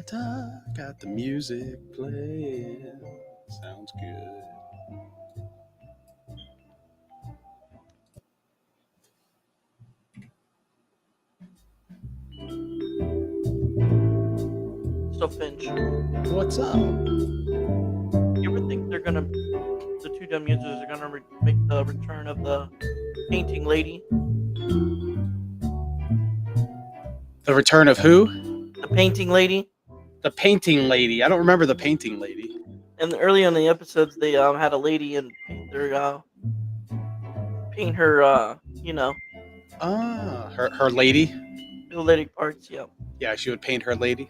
da, got the music playing. Sounds good. So Finch, What's up? you ever think the two dumb users are gonna make the return of the painting lady? The return of who? The painting lady. The painting lady. I don't remember the painting lady. And early in the episodes, they had a lady and paint her Her lady. the lady parts. Yeah, Yeah, she would paint her lady.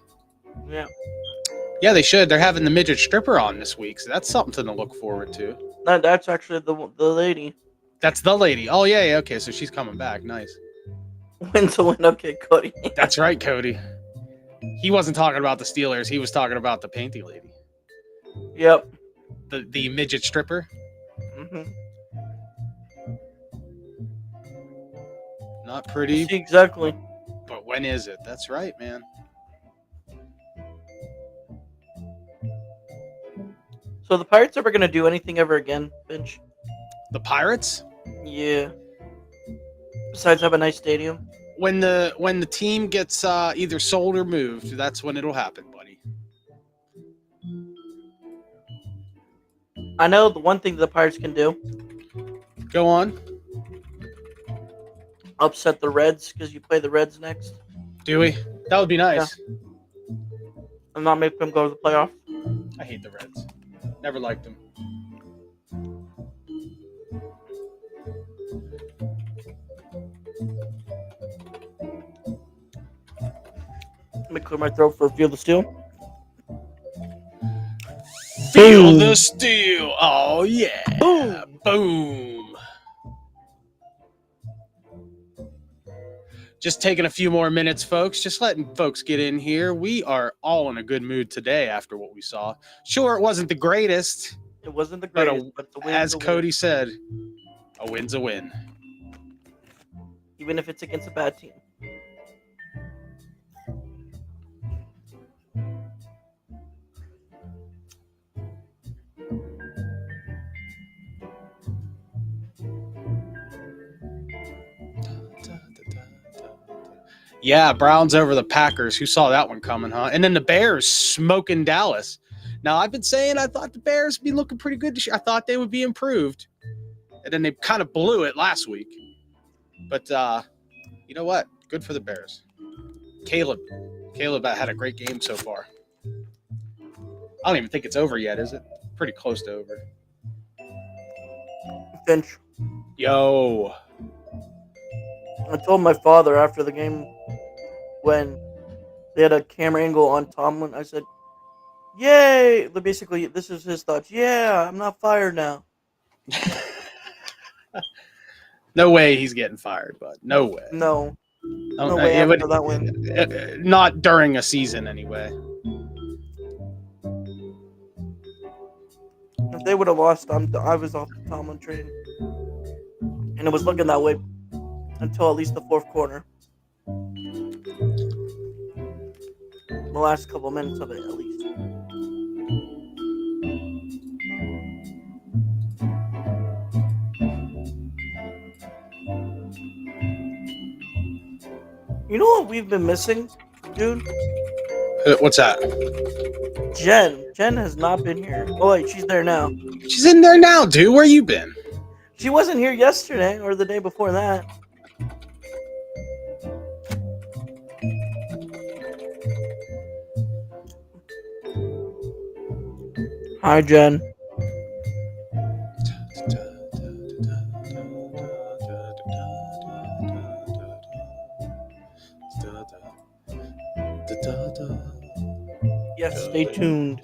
yeah. Yeah, they should. They're having the midget stripper on this week, so that's something to look forward to. That's actually the lady. That's the lady. Oh yeah. Okay, so she's coming back. Nice. Win to win. Okay, Cody. That's right, Cody. He wasn't talking about the Steelers. He was talking about the painting lady. Yep. The midget stripper. Mm-hmm. Not pretty. See, exactly. But when is it? That's right, man. So the Pirates ever gonna do anything ever again, Finch? The Pirates? Yeah. Besides have a nice stadium. When the team gets either sold or moved, that's when it'll happen, buddy. I know the one thing the Pirates can do: Go on. upset the Reds because you play the Reds next, Do we? That would be nice. and not make them go to the playoff. I hate the Reds. Never liked them. Let me clear my throat for Feel the Steel. Feel Boom. the steel. Oh yeah. Boom. Boom. Just taking a few more minutes, folks. Just letting folks get in here. We are all in a good mood today after what we saw. Sure, it wasn't the greatest, It wasn't the but greatest, but the win's as a win. Cody said, a win's a win. Even if it's against a bad team. Yeah, Browns over the Packers. Who saw that one coming, huh? And then the Bears smoking Dallas. Now, I've been saying I thought the Bears would be looking pretty good this year. I thought they would be improved. And then they kind of blew it last week. But you know what? Good for the Bears. Caleb had a great game so far. I don't even think it's over yet, is it? Pretty close to over. Finch. Yo. I told my father after the game when they had a camera angle on Tomlin, I said, "Yay!" Basically, this is his thoughts. Yeah, I'm not fired now. No way he's getting fired, bud. No way. No way after that win. Not during a season, anyway. If they would have lost, I was off the Tomlin train. And it was looking that way until at least the fourth quarter. The last couple minutes of it, at least. You know what we've been missing, dude? What's that? Jen. Jen has not been here. Oh, wait, she's there now. She's in there now, dude. Where you been? She wasn't here yesterday or the day before that. Hi, Jen. Yes, stay tuned.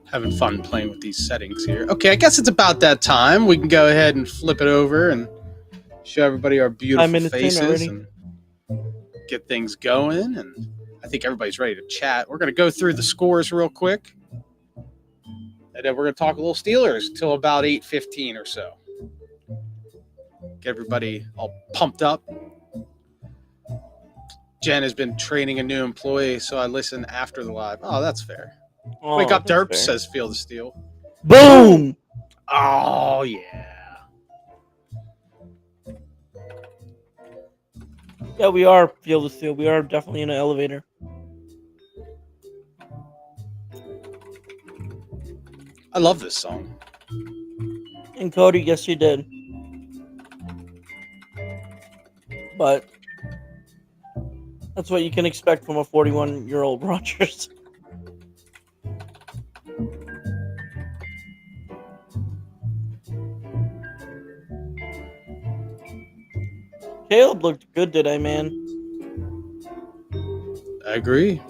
Having fun playing with these settings here. Okay, I guess it's about that time. We can go ahead and flip it over and show everybody our beautiful faces and get things going. And I think everybody's ready to chat. We're going to go through the scores real quick. And then we're going to talk a little Steelers till about 8:15 or so. Get everybody all pumped up. Jen has been training a new employee, so I listen after the live. Oh, that's fair. Oh, Wake up, that's Derp, fair. says Field of Steel. Boom! Oh, yeah. Yeah, we are Field of Steel. We are definitely in an elevator. I love this song. And Cody, yes, you did. But that's what you can expect from a 41-year-old Rogers. Caleb looked good today, man. I agree.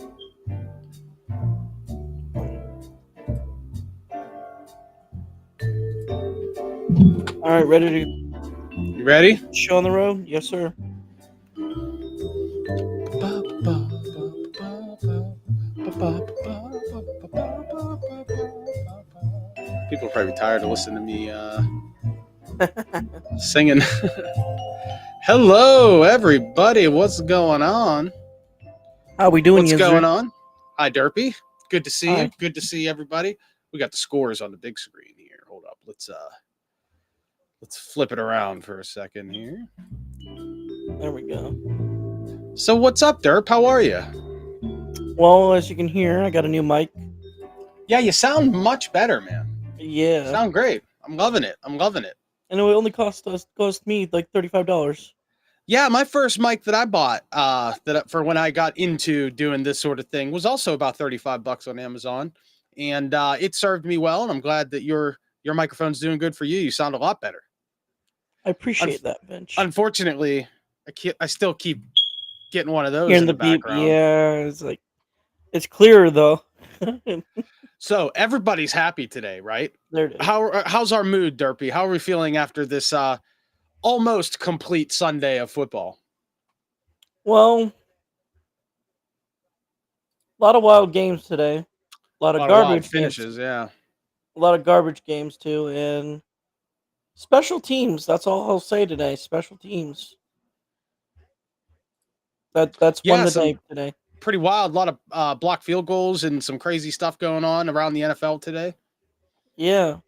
All right, ready to You ready? show on the road? Yes, sir. People are probably tired of listening to me singing. Hello, everybody. What's going on? How we doing, What's Yinzer? going on? Hi, Derpy. Good to see Hi. you. Good to see everybody. We got the scores on the big screen here. Hold up. Let's flip it around for a second here. There we go. So what's up, Derp? How are you? Well, as you can hear, I got a new mic. Yeah, you sound much better, man. Yeah. Sound great. I'm loving it. I'm loving it. And it only cost me like $35. Yeah, my first mic that I bought for when I got into doing this sort of thing was also about $35 on Amazon, and it served me well. And I'm glad that your microphone's doing good for you. You sound a lot better. I appreciate that, Vince. Unfortunately, I still keep getting one of those Hearing in the beep, background. yeah, it's clearer though. So everybody's happy today, right? There it is. How's our mood, Derpy? How are we feeling after this almost complete Sunday of football? Well, a lot of wild games today. A lot of wild garbage finishes, games. yeah. A lot of garbage games too, and special teams. That's all I'll say today. Special teams. That's Yeah, won the some day today. pretty wild. A lot of blocked field goals and some crazy stuff going on around the NFL today. Yeah.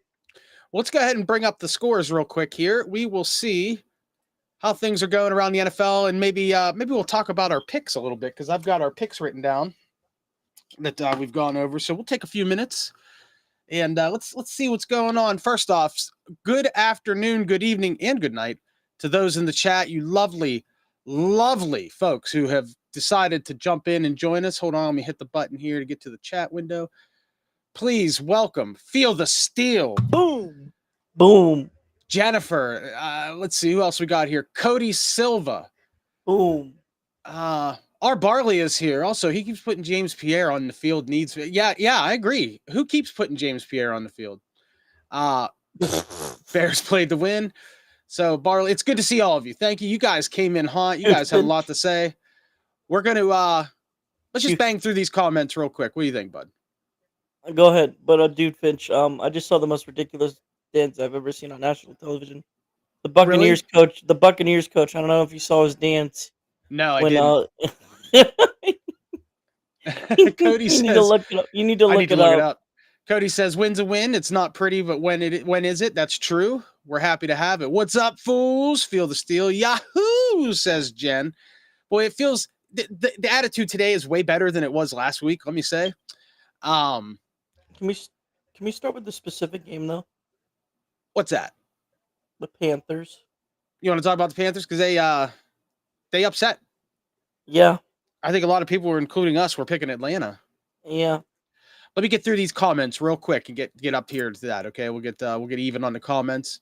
Let's go ahead and bring up the scores real quick here. We will see how things are going around the NFL, and maybe we'll talk about our picks a little bit, because I've got our picks written down that we've gone over. So we'll take a few minutes and let's see what's going on. First off, good afternoon, good evening, and good night to those in the chat. You lovely, lovely folks who have decided to jump in and join us. Hold on, let me hit the button here to get to the chat window. Please welcome Feel the Steel. Boom. Boom. Jennifer. Let's see who else we got here. Cody Silva. Boom. Our Barley is here. Also, he keeps putting James Pierre on the field. Yeah, I agree. Who keeps putting James Pierre on the field? Bears played to win. So, Barley, it's good to see all of you. Thank you. You guys came in hot. You guys had a lot to say. We're going to, let's just bang through these comments real quick. What do you think, bud? Go ahead. But, dude, Finch, I just saw the most ridiculous dance I've ever seen on national television. The Buccaneers coach, I don't know if you saw his dance. No, I didn't. Cody says, you need to look it up. You need to look it up. Cody says, win's a win. It's not pretty, but when is it? That's true. We're happy to have it. What's up, fools? Feel the steel. Yahoo, says Jen. Boy, it feels the attitude today is way better than it was last week, let me say. Can we start with the specific game though? What's that? The Panthers. You want to talk about the Panthers? Because they upset. Yeah. I think a lot of people, including us, were picking Atlanta. Yeah. Let me get through these comments real quick and get up here to that. Okay, we'll get even on the comments.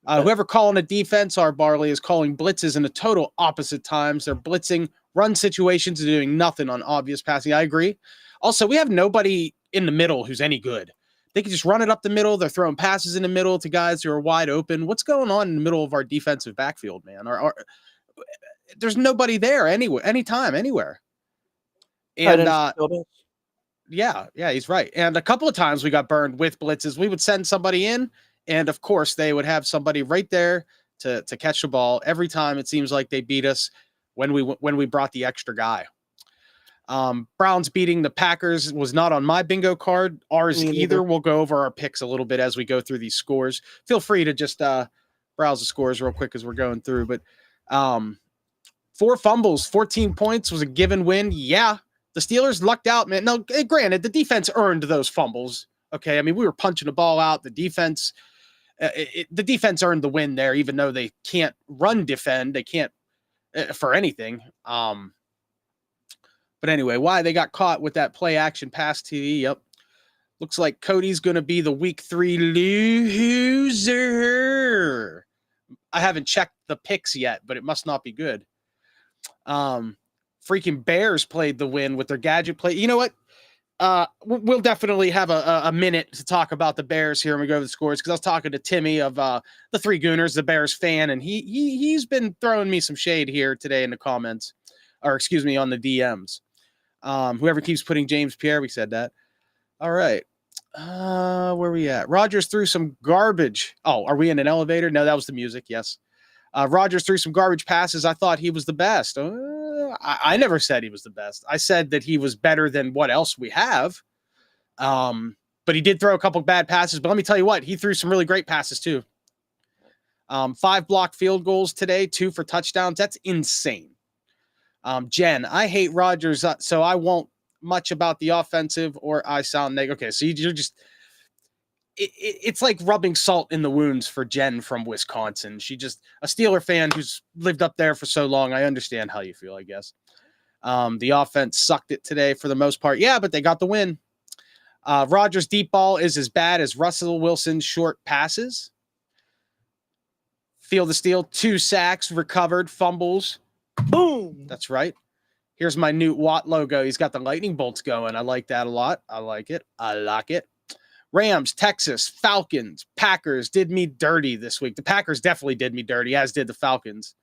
Whoever calling a defense, our Barley is calling blitzes in the total opposite times. They're blitzing run situations and doing nothing on obvious passing. I agree. Also, we have nobody in the middle who's any good. They can just run it up the middle. They're throwing passes in the middle to guys who are wide open. What's going on in the middle of our defensive backfield, man? There's nobody there anywhere, anytime, anywhere. And yeah, he's right. And a couple of times we got burned with blitzes. We would send somebody in, and of course they would have somebody right there to catch the ball. Every time it seems like they beat us when we brought the extra guy. Browns beating the Packers was not on my bingo card. Ours either. We'll go over our picks a little bit as we go through these scores. Feel free to just browse the scores real quick as we're going through. But 4 fumbles, 14 points was a given win. Yeah, the Steelers lucked out, man. No, granted, the defense earned those fumbles. Okay, I mean, we were punching the ball out. The defense earned the win there, even though they can't run defend. They can't for anything. But anyway, why they got caught with that play action pass TD. Yep. Looks like Cody's going to be the week 3 loser. I haven't checked the picks yet, but it must not be good. Freaking Bears played the win with their gadget play. You know what? We'll definitely have a minute to talk about the Bears here when we go to the scores, because I was talking to Timmy of the Three Gooners, the Bears fan, and he's been throwing me some shade here today in the comments, or excuse me, on the DMs. Whoever keeps putting James Pierre, we said that. All right. Where we at? Rogers threw some garbage. Oh, are we in an elevator? No, that was the music. Yes. Rogers threw some garbage passes. I thought he was the best. I never said he was the best. I said that he was better than what else we have. But he did throw a couple bad passes. But let me tell you what, he threw some really great passes too. 5 blocked field goals today, 2 for touchdowns. That's insane. Jen, I hate Rodgers, so I won't much about the offensive, or I sound negative. Okay, so you're just it's like rubbing salt in the wounds for Jen from Wisconsin. She just a Steeler fan who's lived up there for so long. I understand how you feel, I guess. The offense sucked it today for the most part. Yeah, but they got the win. Rodgers' deep ball is as bad as Russell Wilson's short passes. Field of Steel, 2 sacks, recovered, fumbles. Boom. That's right. Here's my Newt Watt logo. He's got the lightning bolts going. I like that a lot. I like it. Rams, Texas, Falcons, Packers did me dirty this week. The Packers definitely did me dirty, as did the Falcons.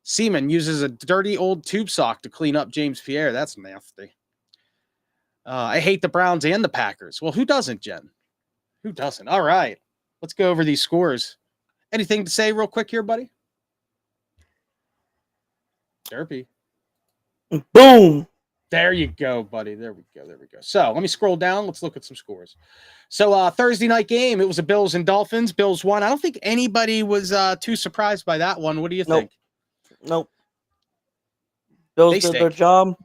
Seaman uses a dirty old tube sock to clean up James Pierre. That's nasty. I hate the Browns and the Packers. Well, who doesn't, Jen? Who doesn't? All right. Let's go over these scores. Anything to say real quick here, buddy? Derpy. Boom. There you go, buddy. There we go. So let me scroll down. Let's look at some scores. So Thursday night game, it was a Bills and Dolphins. Bills won. I don't think anybody was too surprised by that one. What do you think? Nope. Bills did their job.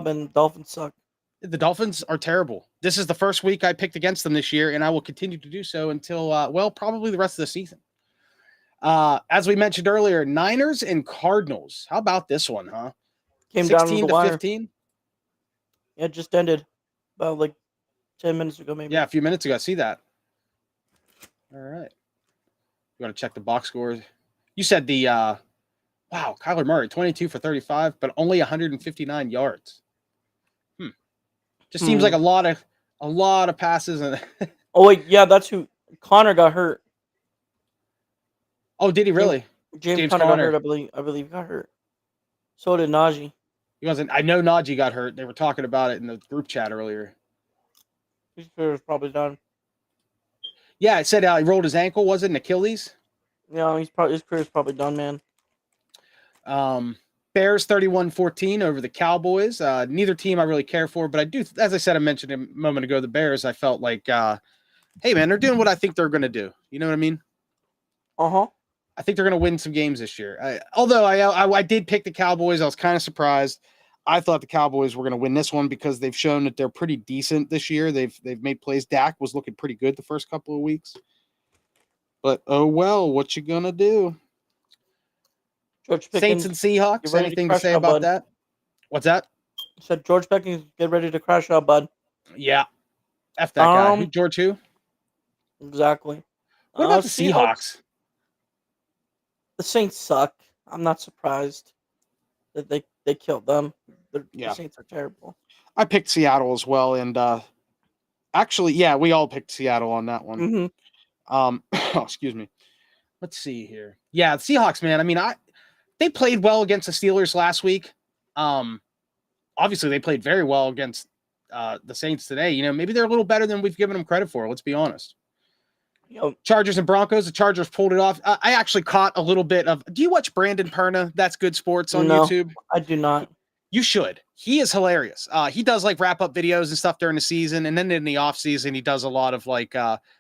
And Dolphins suck. The Dolphins are terrible. This is the first week I picked against them this year, and I will continue to do so until, probably the rest of the season. As we mentioned earlier, Niners and Cardinals. How about this one, huh? Came 16 down to wire. 15. Yeah, it just ended about like 10 minutes ago, maybe. Yeah, a few minutes ago. I see that. All right. You want to check the box scores? You said the Kyler Murray, 22 for 35, but only 159 yards. Just seems like a lot of passes. And oh wait, yeah, that's who Connor got hurt. Oh, did he really? James Conner got hurt, I believe got hurt. So did Najee. He wasn't. I know Najee got hurt. They were talking about it in the group chat earlier. His career was probably done. Yeah, it said he rolled his ankle. Was it an Achilles? Yeah, his career is probably done, man. Bears 31-14 over the Cowboys. Neither team I really care for, but I do, as I said, I mentioned a moment ago, the Bears, I felt like, hey, man, they're doing what I think they're going to do. You know what I mean? Uh-huh. I think they're going to win some games this year. Although I did pick the Cowboys, I was kind of surprised. I thought the Cowboys were going to win this one because they've shown that they're pretty decent this year. They've made plays. Dak was looking pretty good the first couple of weeks. But, oh, well, what you going to do? George Pickens, Saints and Seahawks. Anything to say about that? What's that? I said George Pickens, get ready to crash out, bud. Yeah. F that guy. George who? Exactly. What about the Seahawks? The Saints suck. I'm not surprised that they killed them. The Saints are terrible. I picked Seattle as well, and actually, yeah, we all picked Seattle on that one. Mm-hmm. Excuse me. Let's see here. Yeah, the Seahawks, man. I mean, they played well against the Steelers last week. obviously they played very well against the Saints today. You know, maybe they're a little better than we've given them credit for. Let's be honest. Yep. Chargers and Broncos. The Chargers pulled it off. I actually caught a little bit of. Do you watch Brandon Perna? That's Good Sports on YouTube. I do not. You should. He is hilarious. He does like wrap up videos and stuff during the season, and then in the off season, he does a lot of like,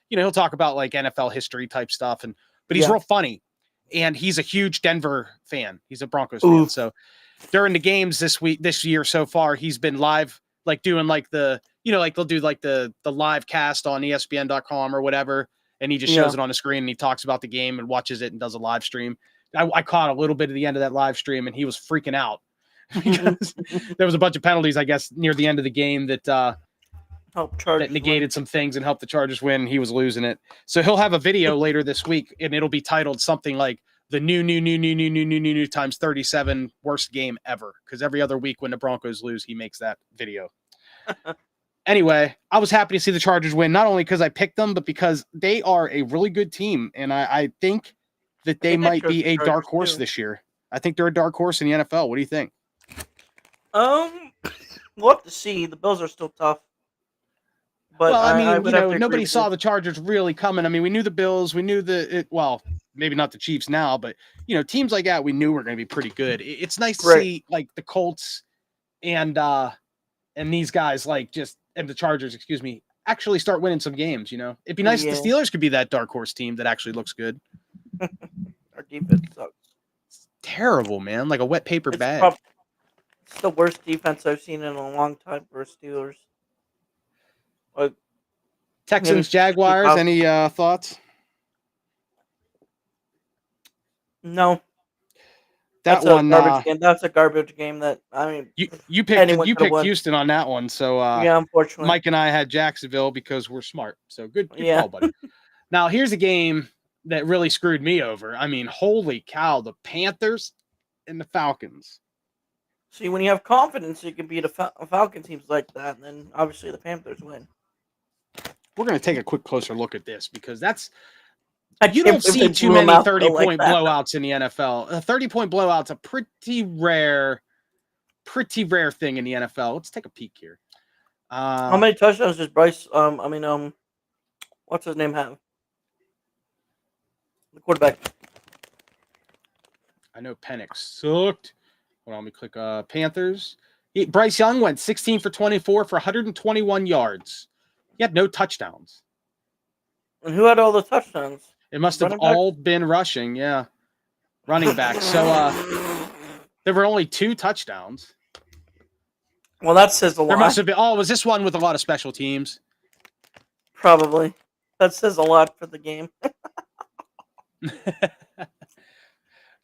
he'll talk about like NFL history type stuff, but he's real funny, and he's a huge Denver fan. He's a Broncos fan. So during the games this year so far, he's been live, like doing like the, like they'll do like the live cast on ESPN.com or whatever, and he just shows it on the screen and he talks about the game and watches it and does a live stream. I caught a little bit of the end of that live stream, and he was freaking out. Because there was a bunch of penalties, I guess, near the end of the game that negated some things and helped the Chargers win. He was losing it. So he'll have a video later this week, and it'll be titled something like the new times 37 worst game ever. Because every other week when the Broncos lose, he makes that video. Anyway, I was happy to see the Chargers win, not only because I picked them, but because they are a really good team. And I think that they might be a dark horse this year. I think they're a dark horse in the NFL. What do you think? We'll have to see. The Bills are still tough. But well, I mean, nobody saw the Chargers really coming. I mean, we knew the Bills. We knew maybe not the Chiefs now, but, teams like that we knew were going to be pretty good. It's nice to see, like, the Colts and these guys, like, and the Chargers, actually start winning some games, It'd be nice if the Steelers could be that dark horse team that actually looks good. Our defense sucks. It's terrible, man. Like a wet paper bag. It's the worst defense I've seen in a long time for Steelers. Like, Texans, Jaguars, any thoughts? No. That's a garbage game. That's a garbage game that, I mean, you picked Houston on that one, so yeah, unfortunately. Mike and I had Jacksonville because we're smart. So good call, buddy. Now, here's a game that really screwed me over. I mean, holy cow, the Panthers and the Falcons. See, when you have confidence, you can beat a Falcon teams like that, and then obviously the Panthers win. We're going to take a quick closer look at this because you don't see too many 30-point blowouts in the NFL. A 30-point blowout's a pretty rare thing in the NFL. Let's take a peek here. How many touchdowns does Bryce? What's his name have? The quarterback. I know Penix sucked. Hold on, let me click Panthers. Bryce Young went 16 for 24 for 121 yards. He had no touchdowns. And who had all the touchdowns? It must have all been rushing, yeah. Running back. So there were only 2 touchdowns. Well, that says a lot. There must have been. Oh, was this one with a lot of special teams? Probably. That says a lot for the game.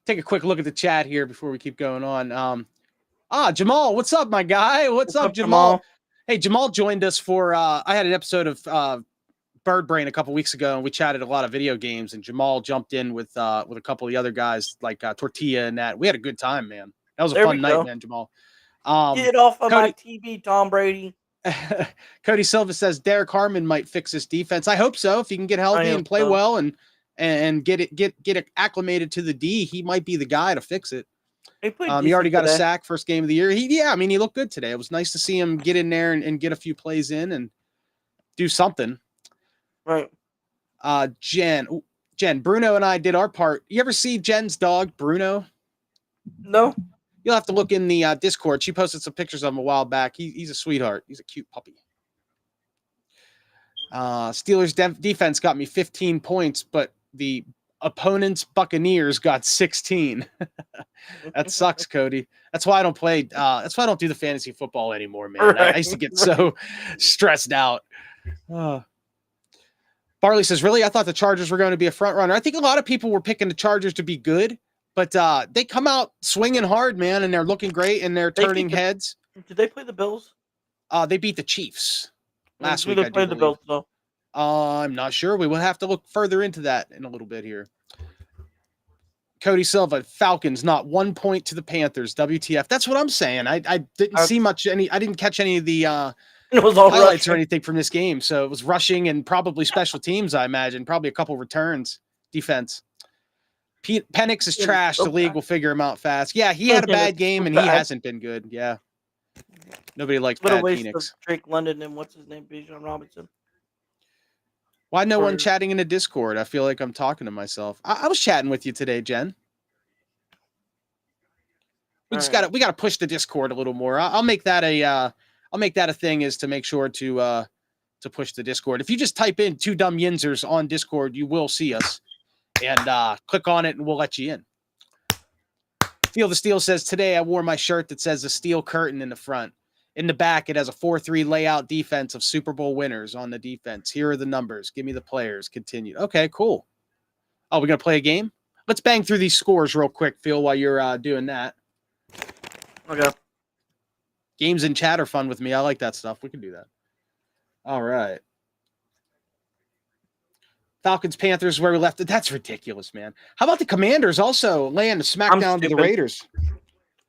Take a quick look at the chat here before we keep going on. Jamal, what's up, my guy? What's up, Jamal? Hey, Jamal joined us for I had an episode of Bird Brain a couple weeks ago, and we chatted a lot of video games, and Jamal jumped in with a couple of the other guys like Tortilla and that. We had a good time, man. That was a fun night, man, Jamal. Get off of my TV, Tom Brady. Cody Silva says Derek Harmon might fix his defense. I hope so. If he can get healthy and play well and get acclimated to the D, he might be the guy to fix it. He already got a sack first game of the year. He looked good today. It was nice to see him get in there and get a few plays in and do something. Right. Jen, Bruno and I did our part. You ever see Jen's dog, Bruno? No. You'll have to look in the Discord. She posted some pictures of him a while back. He's a sweetheart. He's a cute puppy. Steelers defense got me 15 points, but the opponent's Buccaneers got 16. That sucks, Cody. That's why I don't play. That's why I don't do the fantasy football anymore, man. Right. I used to get so stressed out. Barley says, really? I thought the Chargers were going to be a front runner. I think a lot of people were picking the Chargers to be good, but they come out swinging hard, man, and they're looking great, and they're turning heads. Did they play the Bills? They beat the Chiefs last week. They played the Bills, though. I'm not sure. We will have to look further into that in a little bit here. Cody Silva, Falcons, not 1 point to the Panthers. WTF. That's what I'm saying. I didn't see much. I didn't catch any of the it was all highlights rushing or anything from this game. So it was rushing and probably special teams, I imagine. Probably a couple returns. Defense. Penix is trash. The league will figure him out fast. Yeah, he had a bad game, and he hasn't been good. Yeah. Nobody likes What a Bad waste of Phoenix. Drake London and what's his name, Bijan Robinson. Why no one Or- chatting in a Discord? I feel like I'm talking to myself. I was chatting with you today, Jen. We just Alright. gotta push the Discord a little more. I'll make that a thing, is to make sure to push the Discord. If you just type in Two Dumb Yinzers on Discord, you will see us, and click on it and we'll let you in. Feel the Steel says, today I wore my shirt that says a steel curtain in the front. In the back, it has a 4-3 layout defense of Super Bowl winners on the defense. Here are the numbers. Give me the players. Continue. Okay, cool. Oh, we're going to play a game? Let's bang through these scores real quick, Phil, while you're doing that. Okay. Games in chat are fun with me. I like that stuff. We can do that. All right. Falcons, Panthers, where we left it. That's ridiculous, man. How about the Commanders also laying a smackdown to the Raiders?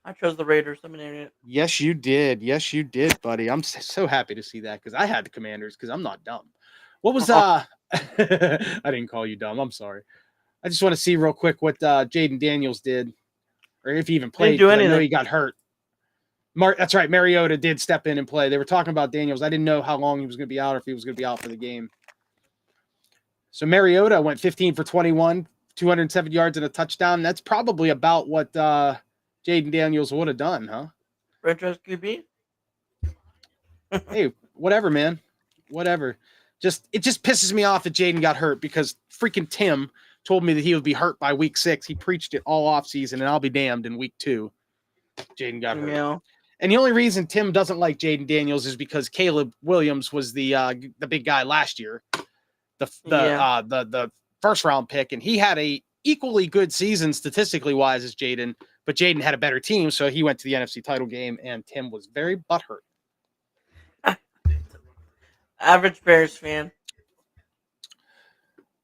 I chose the Raiders. I'm an idiot. Yes, you did. Yes, you did, buddy. I'm so happy to see that because I had the Commanders because I'm not dumb. What was I didn't call you dumb. I'm sorry. I just want to see real quick what Jaden Daniels did, or if he even played. do I know anything. he got hurt. That's right. Mariota did step in and play. They were talking about Daniels. I didn't know how long he was going to be out, or if he was going to be out for the game. So Mariota went 15 for 21, 207 yards and a touchdown. That's probably about what Jaden Daniels would have done, huh? Franchise QB? Hey, whatever, man. Whatever. It just pisses me off that Jaden got hurt because freaking Tim told me that he would be hurt by week 6. He preached it all offseason, and I'll be damned in week 2. Jaden got hurt. Yeah. And the only reason Tim doesn't like Jaden Daniels is because Caleb Williams was the big guy last year, the first round pick, and he had a equally good season statistically wise as Jaden, but Jaden had a better team, so he went to the NFC title game, and Tim was very butthurt. Average Bears fan.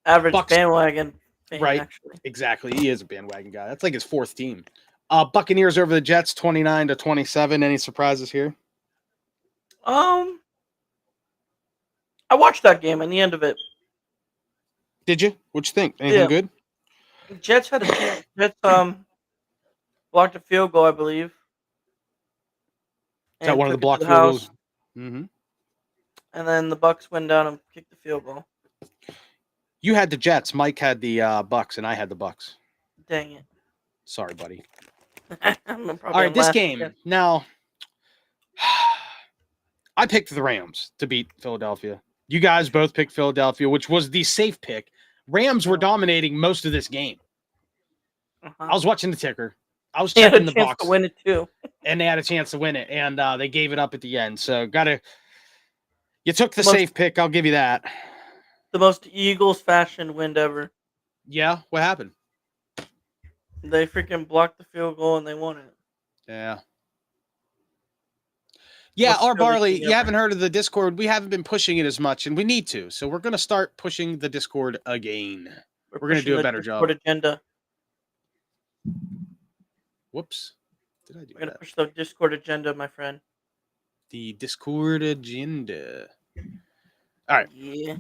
Average Bucks, bandwagon fan, right? Actually. Exactly. He is a bandwagon guy. That's like his 4th team. Buccaneers over the Jets, 29-27. Any surprises here? I watched that game and the end of it. Did you? What'd you think? Anything good? Jets had a chance. Jets blocked a field goal, I believe. Is that one of the blocked field goals? Mm-hmm. And then the Bucks went down and kicked the field goal. You had the Jets. Mike had the Bucks, and I had the Bucks. Dang it. Sorry, buddy. All right, this game. Now, I picked the Rams to beat Philadelphia. You guys both picked Philadelphia, which was the safe pick. Rams were dominating most of this game. I was watching the ticker. I was checking the box to win it too, and they had a chance to win it, and they gave it up at the end. So you took the safe pick. I'll give you that. The most Eagles fashion win ever. Yeah, what happened? They freaking blocked the field goal and they won it. Yeah. Yeah, our Barley, you haven't heard of the Discord. We haven't been pushing it as much, and we need to. So we're going to start pushing the Discord again. We're going to do a better job. Agenda. Whoops. Did I do that? We're going to push the Discord agenda, my friend. The Discord agenda. All right. Yeah.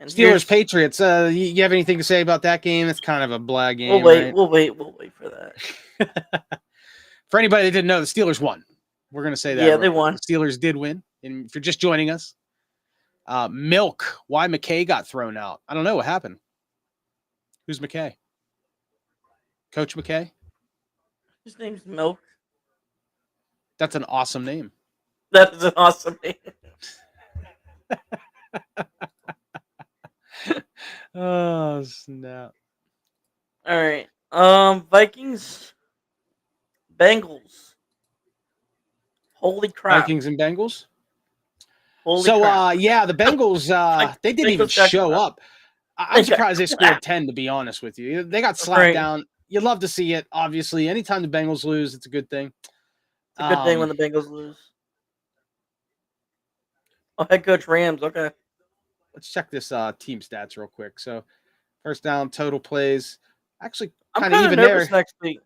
And Steelers, Patriots. You have anything to say about that game? It's kind of a blah game. We'll wait for that. For anybody that didn't know, the Steelers won. We're going to say that. Yeah, they won. The Steelers did win. And if you're just joining us, Milk, why McKay got thrown out. I don't know what happened. Who's McKay? Coach McKay? His name's Milk. That's an awesome name. That is an awesome name. Oh, snap. All right. Vikings, Bengals. Holy crap. Vikings and Bengals? Holy crap. Yeah, the Bengals, they didn't even show up. I'm surprised they scored 10, to be honest with you. They got slapped down. You'd love to see it, obviously. Anytime the Bengals lose, it's a good thing. It's a good thing when the Bengals lose. Oh, head coach Rams. Okay. Let's check this team stats real quick. So, first down, total plays. Actually, kind of even nervous there. Next week.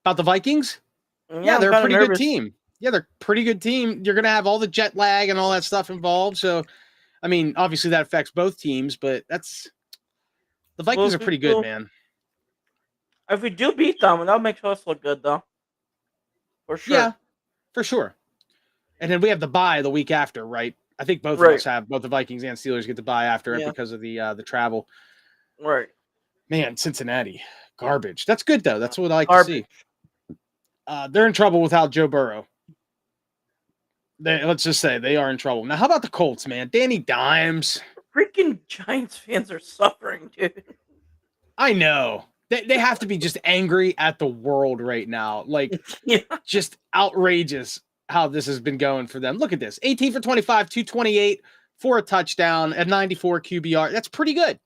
About the Vikings? Yeah, they're a pretty good team. Yeah, they're a pretty good team. You're going to have all the jet lag and all that stuff involved. So, I mean, obviously that affects both teams, but the Vikings are pretty good, man. If we do beat them, that'll make us look good, though. for sure. Yeah, for sure. And then we have the bye the week after, right? I think both of Right. us have. Both the Vikings and Steelers get the bye after it Yeah. because of the travel. Right. Man, Cincinnati, garbage. That's good though. That's what I like to Garbage. see. They're in trouble without Joe Burrow. Let's just say they are in trouble. Now, how about the Colts, man? Danny Dimes. Freaking Giants fans are suffering, dude. I know. They have to be just angry at the world right now. Like, Yeah. just outrageous how this has been going for them. Look at this. 18 for 25, 228 for a touchdown at 94 QBR. That's pretty good.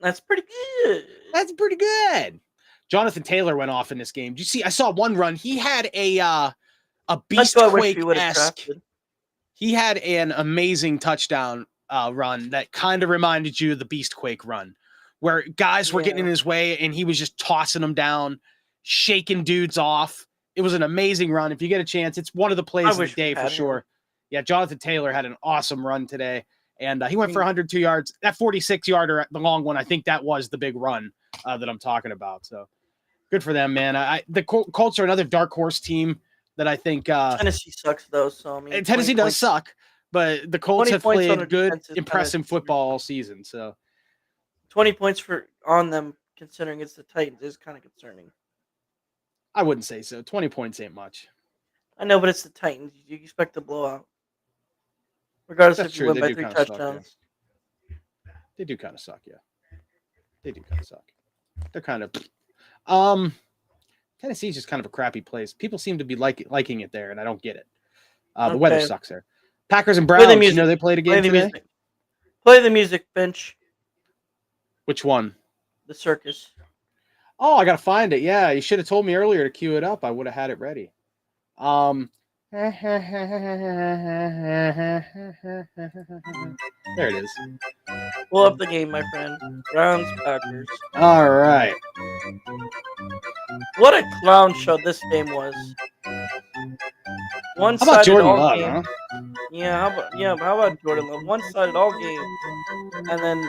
That's pretty good. That's pretty good. Jonathan Taylor went off in this game. Did you see? I saw one run. He had a Beastquake-esque. He had an amazing touchdown run that kind of reminded you of the Beastquake run, where guys were getting in his way and he was just tossing them down, shaking dudes off. It was an amazing run. If you get a chance, it's one of the plays of the day for sure. Yeah, Jonathan Taylor had an awesome run today, and he went for 102 yards. That 46-yarder, the long one, I think that was the big run that I'm talking about. So good for them, man. The Colts are another dark horse team that I think Tennessee sucks though. So I mean, Tennessee does suck, but the Colts have played good, impressive football all season. So 20 points on them, considering it's the Titans, is kind of concerning. I wouldn't say so. 20 points ain't much. I know, but it's the Titans. You expect a blowout, regardless if you win by 3 touchdowns. They do kind of suck, yeah. They do kind of suck. They're kind of Tennessee's just kind of a crappy place. People seem to be liking it there, and I don't get it. The weather sucks there. Packers and Browns, you know they played a game today? Play the music, Finch. Which one? The circus. Oh, I gotta find it. Yeah, you should have told me earlier to cue it up. I would have had it ready. There it is. Pull up the game, my friend. Browns, Packers. All right. What a clown show this game was. How about Jordan Love, game. Huh? Yeah, how about Jordan Love? One-sided all game, and then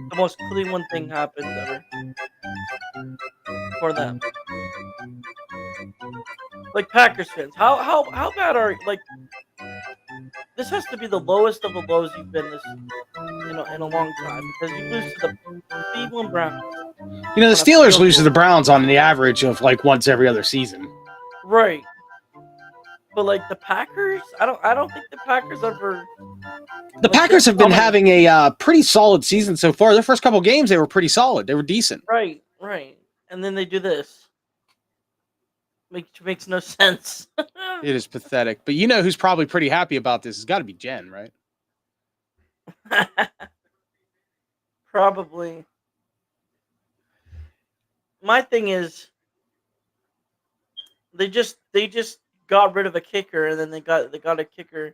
the most Cleveland thing happened ever for them. Like Packers fans, how bad are like? This has to be the lowest of the lows you've been this in a long time, because you lose to the Cleveland Browns. You know, the Steelers lose to the Browns on the average of like once every other season. Right. But like the Packers, I don't think the Packers ever. The Packers have been having a pretty solid season so far. Their first couple games, they were pretty solid. They were decent. Right. And then they do this. Which makes no sense. It is pathetic. But you know who's probably pretty happy about this? It's got to be Jen, right? Probably. My thing is, they just got rid of a kicker, and then they got a kicker.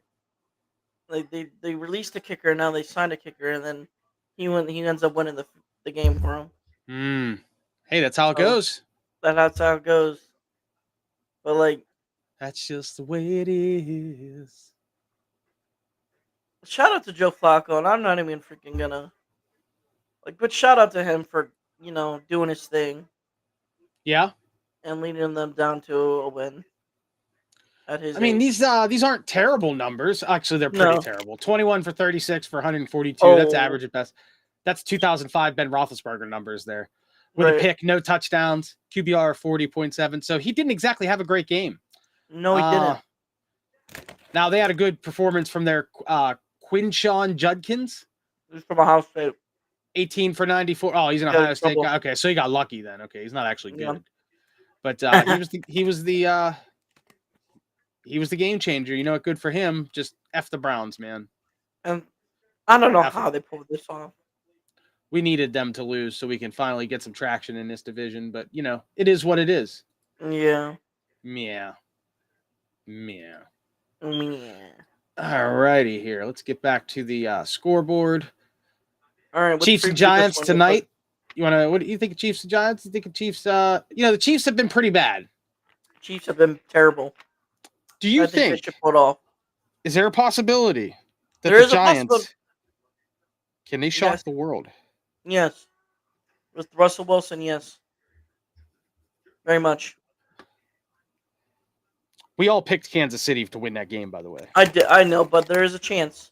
Like they released a kicker, and now they signed a kicker, and then he ends up winning the game for them. Hey, that's how it goes. That's how it goes. But like, that's just the way it is. Shout out to Joe Flacco, and I'm not even freaking gonna but shout out to him for doing his thing. Yeah. And leading them down to a win. At his age. These aren't terrible numbers. Actually, they're pretty terrible. 21 for 36 for 142. Oh. That's average at best. That's 2005 Ben Roethlisberger numbers there. With a pick, no touchdowns, QBR 40.7. So he didn't exactly have a great game. No, he didn't. Now, they had a good performance from their Quinshawn Judkins. He's from Ohio State. 18 for 94. Oh, he's an Ohio State guy. Okay, so he got lucky then. Okay, he's not actually good. Yeah. But he was the game changer. You know what? Good for him. Just F the Browns, man. And I don't know how they pulled this off. We needed them to lose so we can finally get some traction in this division. But, it is what it is. Yeah. Meow. All righty here. Let's get back to the scoreboard. All right. Chiefs and Giants tonight. What do you think of Chiefs and Giants? You think of Chiefs? The Chiefs have been pretty bad. Chiefs have been terrible. Do you think they should pull it off? Is there a possibility that the Giants can they shock the world? Yes. With Russell Wilson, yes. Very much. We all picked Kansas City to win that game, by the way. I know, but there is a chance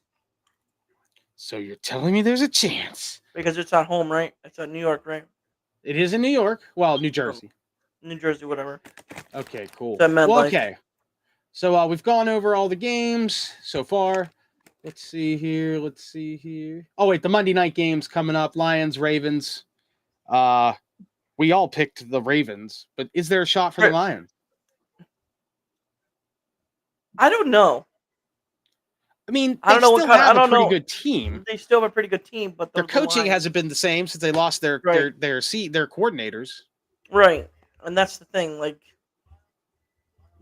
So you're telling me there's a chance? because it's at home, right? It's at New York, right? It is in New York. Well, New Um, Jersey. New Jersey, whatever. Okay, cool. It's at Well, MetLife. okay. So we've gone over all the games so far. Let's see here. Oh wait, the Monday night games coming up. Lions, Ravens. We all picked the Ravens, but is there a shot for the Lions? I don't know. I mean, I they don't know what still kind. I have a don't pretty know. good team. They still have a pretty good team, but Their the coaching Lions- hasn't been the same since they lost their Right. their coordinators. Right, and that's the thing. Like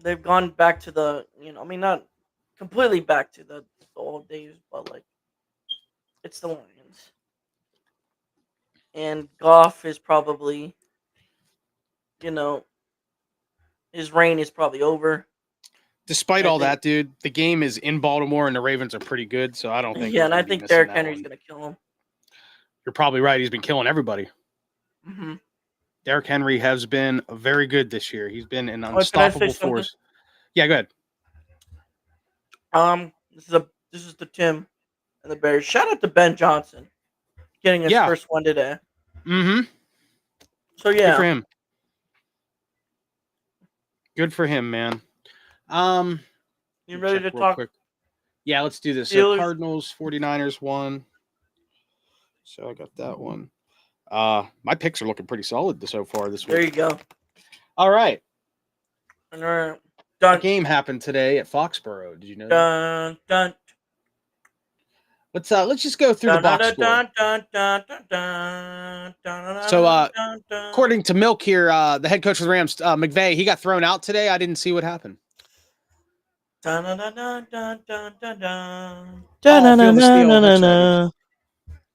they've gone back to the, I mean, not completely back to the old days, but like it's the Lions, and Goff is probably, his reign is probably over. Despite I all think- that, dude, the game is in Baltimore and the Ravens are pretty good, so I don't think. Yeah, we're and I gonna be think missing Derrick that Henry's one. gonna kill him. You're probably right. He's been killing everybody. Mm-hmm. Derrick Henry has been very good this year. He's been an can I say unstoppable something? force. Yeah, go ahead. This is the Tim and the Bears. Shout out to Ben Johnson getting his first one today. Mm-hmm. So Good for yeah, him. Good for him, man. you Let me ready check to real talk? quick. Yeah, let's do this. So Steelers? Cardinals, 49ers won. So I got that one. My picks are looking pretty solid so far this There week. you go. All right. All right, A done. game happened today at Foxborough. Did you know that? Dun dun. Let's just go through the box score. So, according to Milk here, the head coach of the Rams, McVay, he got thrown out today. I didn't see what happened. Oh, feel the steel. That's right.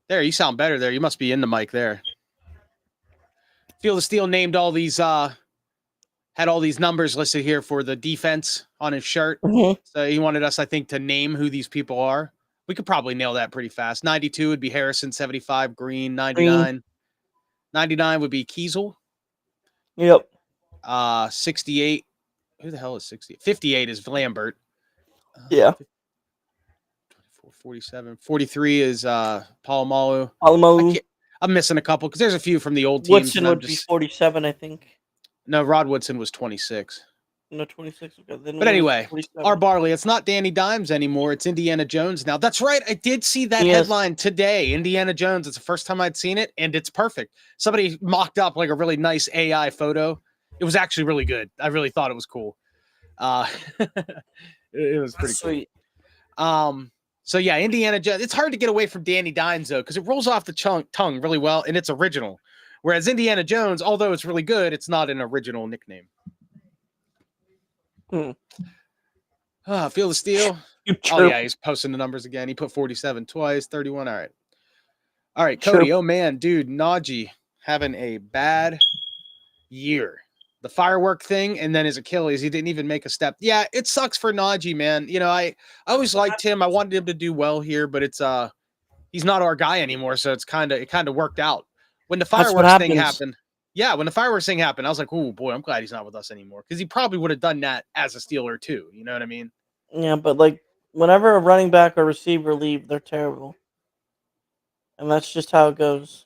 There, you sound better there. You must be in the mic there. Feel the Steel named all these, had all these numbers listed here for the defense on his shirt. Mhm. So he wanted us, I think, to name who these people are. We could probably nail that pretty fast. 92 would be Harrison, 75 Green, 99. 99 would be Kiesel. Yep. 68. Who the hell is 68? 58 is Lambert. Yeah. 47. 43 is Palomalu. Palomalu. I'm missing a couple because there's a few from the old teams. Woodson would be 47, I think. No, Rod Woodson was 26. No, 26. Okay. Then But anyway, 47. our Barley, it's not Danny Dimes anymore. It's Indiana Jones now. That's right. I did see that Yes. headline today. Indiana Jones. It's the first time I'd seen it, and it's perfect. Somebody mocked up like a really nice AI photo. It was actually really good. I really thought it was cool. It was pretty sweet. Cool. So yeah, Indiana Jones. It's hard to get away from Danny Dimes though, because it rolls off the tongue really well, and it's original. Whereas Indiana Jones, although it's really good, it's not an original nickname. Feel the steel. Oh yeah, he's posting the numbers again. He put 47 twice, 31. All right, Cody. Sure. Oh man, dude, Najee having a bad year. The firework thing, and then his Achilles, he didn't even make a step. Yeah, it sucks for Najee, man. You know, I always liked him. I wanted him to do well here, but it's he's not our guy anymore. So it kind of worked out. When the fireworks thing happened, when the fireworks thing happened, I was like, oh boy, I'm glad he's not with us anymore, because he probably would have done that as a Steeler too. You know what I mean? Yeah, but like whenever a running back or receiver leave, they're terrible, and that's just how it goes.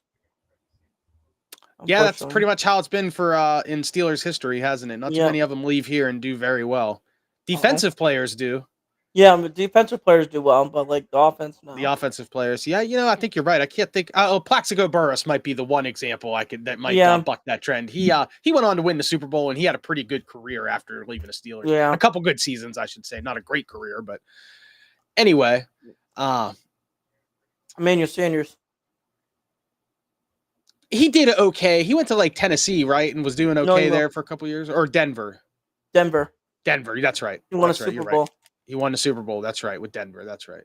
Yeah, that's pretty much how it's been for in Steelers history, hasn't it? Not too many of them leave here and do very well. Defensive players do. Yeah, but defensive players do well, but like the offense, no. The offensive players, yeah, I think you're right. I can't think. Plaxico Burress might be the one example that might buck that trend. He went on to win the Super Bowl, and he had a pretty good career after leaving the Steelers. Yeah, a couple good seasons, I should say. Not a great career, but anyway. Emmanuel Sanders. He did okay. He went to like Tennessee, right, and was doing okay there for a couple years, or Denver. Denver. That's right. He won a Super Bowl. Right. He won the Super Bowl. That's right, with Denver. That's right.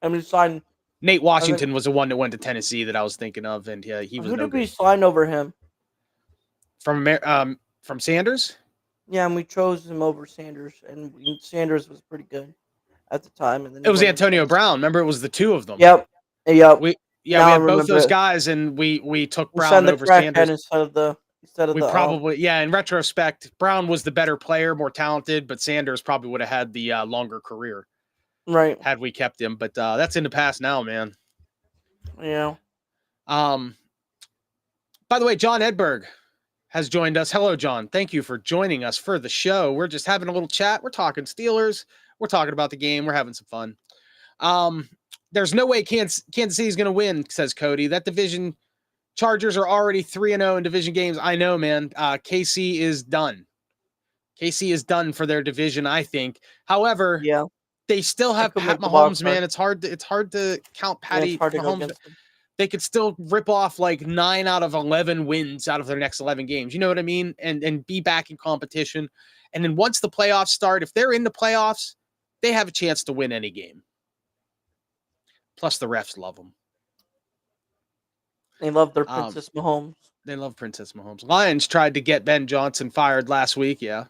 I mean, signed. Nate Washington was the one that went to Tennessee that I was thinking of, and he was. Who did we sign over him? From Sanders. Yeah, and we chose him over Sanders, and Sanders was pretty good at the time. And then it was Antonio Brown. Remember, it was the two of them. Yep. We had both those guys, and we took Brown over Sanders instead of the instead of We the probably, in retrospect, Brown was the better player, more talented, but Sanders probably would have had the longer career right. had we kept him. But that's in the past now, man. Yeah. By the way, John Edberg has joined us. Hello, John. Thank you for joining us for the show. We're just having a little chat. We're talking Steelers. We're talking about the game. We're having some fun. There's no way Kansas City's going to win, says Cody. That division, Chargers are already 3-0 in division games. I know, man. KC is done. KC is done for their division, I think. However, Yeah. they still I have could Pat make the wild Mahomes, card. man. It's hard to count Yeah, it's Patty hard to go Mahomes. against them. They could still rip off like 9 out of 11 wins out of their next 11 games. You know what I mean? And be back in competition. And then once the playoffs start, if they're in the playoffs, they have a chance to win any game. Plus, the refs love them. They love their Princess Mahomes. They love Princess Mahomes. Lions tried to get Ben Johnson fired last week. Yeah.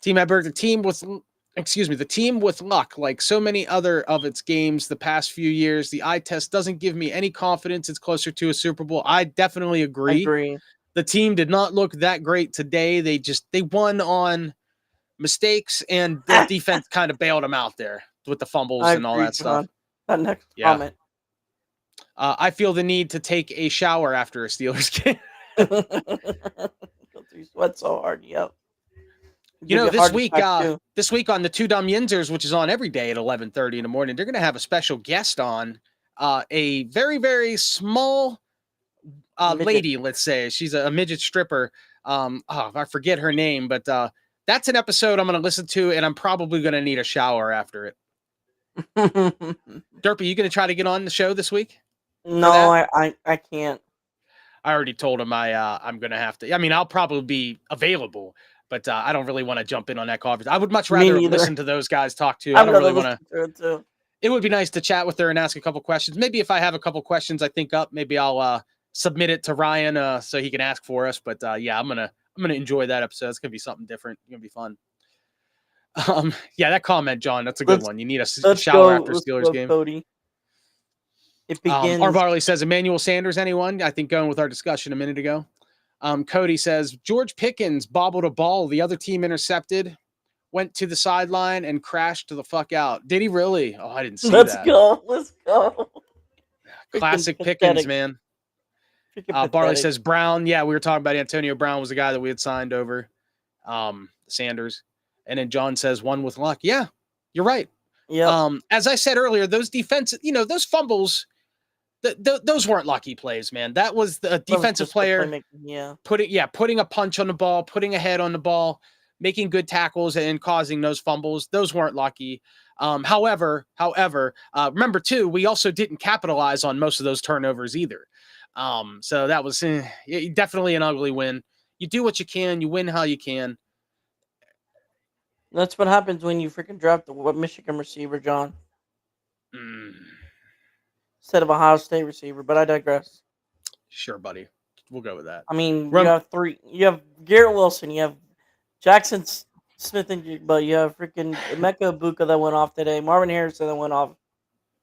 Team Edberg, the team with luck, like so many other of its games the past few years, the eye test doesn't give me any confidence it's closer to a Super Bowl. I definitely agree. The team did not look that great today. They won on mistakes, and the defense kind of bailed them out there with the fumbles and all that stuff. That next comment. I feel the need to take a shower after a Steelers game. You sweat so hard, yep. You know, this week on the Two Dumb Yinzers, which is on every day at 11:30 in the morning, they're going to have a special guest on, a very, very small lady, let's say. She's a midget stripper. I forget her name, but that's an episode I'm going to listen to, and I'm probably going to need a shower after it. Derpy, you going to try to get on the show this week? No, I can't. I already told him I'm going to have to. I mean, I'll probably be available, but I don't really want to jump in on that conference. I would much rather listen to those guys talk to. I don't really want to. It would be nice to chat with her and ask a couple questions. Maybe if I have a couple questions I think up, maybe I'll submit it to Ryan so he can ask for us. But yeah, I'm gonna enjoy that episode. It's gonna be something different. It's gonna be fun. Yeah, that comment, John, that's a good one. You need a shower after Steelers game. Cody. It begins. R. Barley says Emmanuel Sanders, anyone? I think going with our discussion a minute ago. Cody says George Pickens bobbled a ball the other team intercepted, went to the sideline and crashed the fuck out. Did he really? Oh, I didn't see that. Let's go. Classic Pickens, man. Barley says Brown. Yeah, we were talking about Antonio Brown was the guy that we had signed over Sanders. And then John says one with luck. Yeah, you're right. Yeah. As I said earlier, those defensive, those fumbles, those weren't lucky plays, man. That was the defensive player putting a punch on the ball, putting a head on the ball, making good tackles and causing those fumbles. Those weren't lucky. However, remember too, we also didn't capitalize on most of those turnovers either. So that was definitely an ugly win. You do what you can, you win how you can. That's what happens when you freaking draft the Michigan receiver, John. Instead of Ohio State receiver, but I digress. Sure, buddy. We'll go with that. I mean, you have three. You have Garrett Wilson. You have Jackson Smith, but you have freaking Emeka Ibuka that went off today. Marvin Harrison that went off.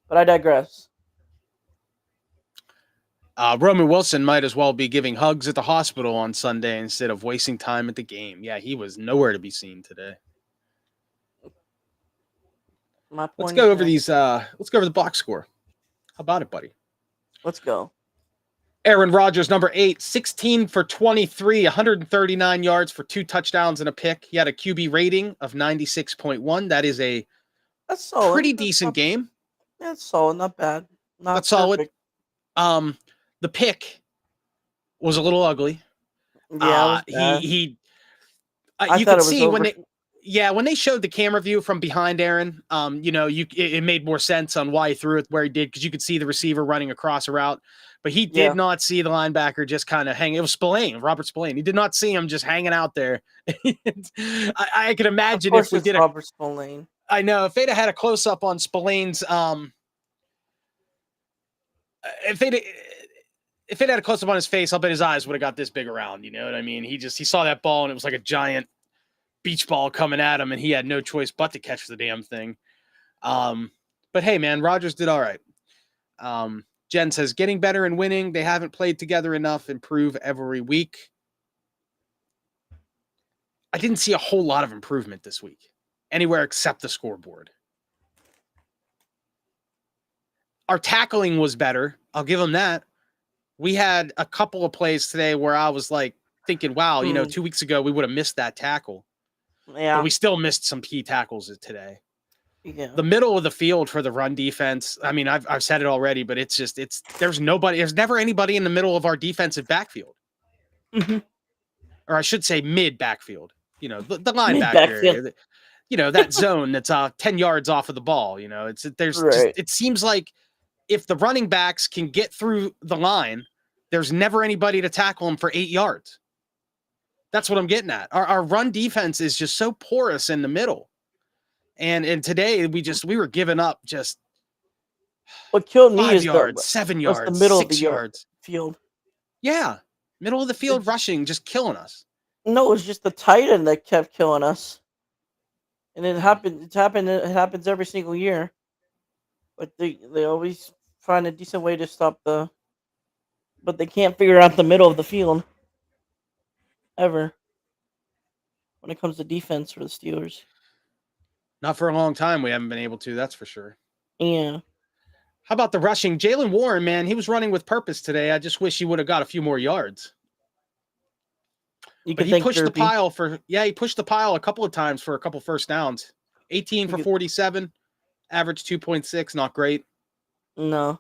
But I digress. Roman Wilson might as well be giving hugs at the hospital on Sunday instead of wasting time at the game. Yeah, he was nowhere to be seen today. Let's go over these. Let's go over the box score. How about it, buddy? Let's go. Aaron Rodgers, number 8, 16 for 23, 139 yards for 2 touchdowns and a pick. He had a QB rating of 96.1. That is that's solid. Pretty decent game. That's solid, not bad. Not solid. The pick was a little ugly. Yeah, you could see when they showed the camera view from behind Aaron, it made more sense on why he threw it where he did, because you could see the receiver running across a route, but he did not see the linebacker just kind of hanging. It was Robert Spillane. He did not see him just hanging out there. I can imagine if we did Robert Spillane. I know if they'd have had a close up on Spillane's, if it had a close up on his face, I'll bet his eyes would have got this big around. You know what I mean? He saw that ball and it was like a giant beach ball coming at him, and he had no choice but to catch the damn thing. But hey, man, Rodgers did all right. Jen says, getting better and winning. They haven't played together enough. Improve every week. I didn't see a whole lot of improvement this week, anywhere except the scoreboard. Our tackling was better. I'll give them that. We had a couple of plays today where I was like thinking, wow, 2 weeks ago we would have missed that tackle. Yeah. But we still missed some key tackles today. Yeah. The middle of the field for the run defense, I mean, I've said it already, but there's never anybody in the middle of our defensive backfield. Mm-hmm. Or I should say mid backfield, the Mid-backfield linebacker area, that zone that's 10 yards off of the ball. It seems like if the running backs can get through the line, there's never anybody to tackle them for 8 yards. That's what I'm getting at. Our run defense is just so porous in the middle. And today we were giving up just what killed me 5 is yards, 7 yards, the middle 6 of the yards. field. Yeah. Middle of the field rushing, just killing us. No, it was just the tight end that kept killing us. And it happens every single year. But they always find a decent way to stop but they can't figure out the middle of the field. Ever. When it comes to defense for the Steelers. Not for a long time we haven't been able to, that's for sure. Yeah. How about the rushing? Jaylen Warren, man, he was running with purpose today. I just wish he would have got a few more yards. He pushed the pile a couple of times for a couple first downs. 18 for 47, average 2.6, not great. No.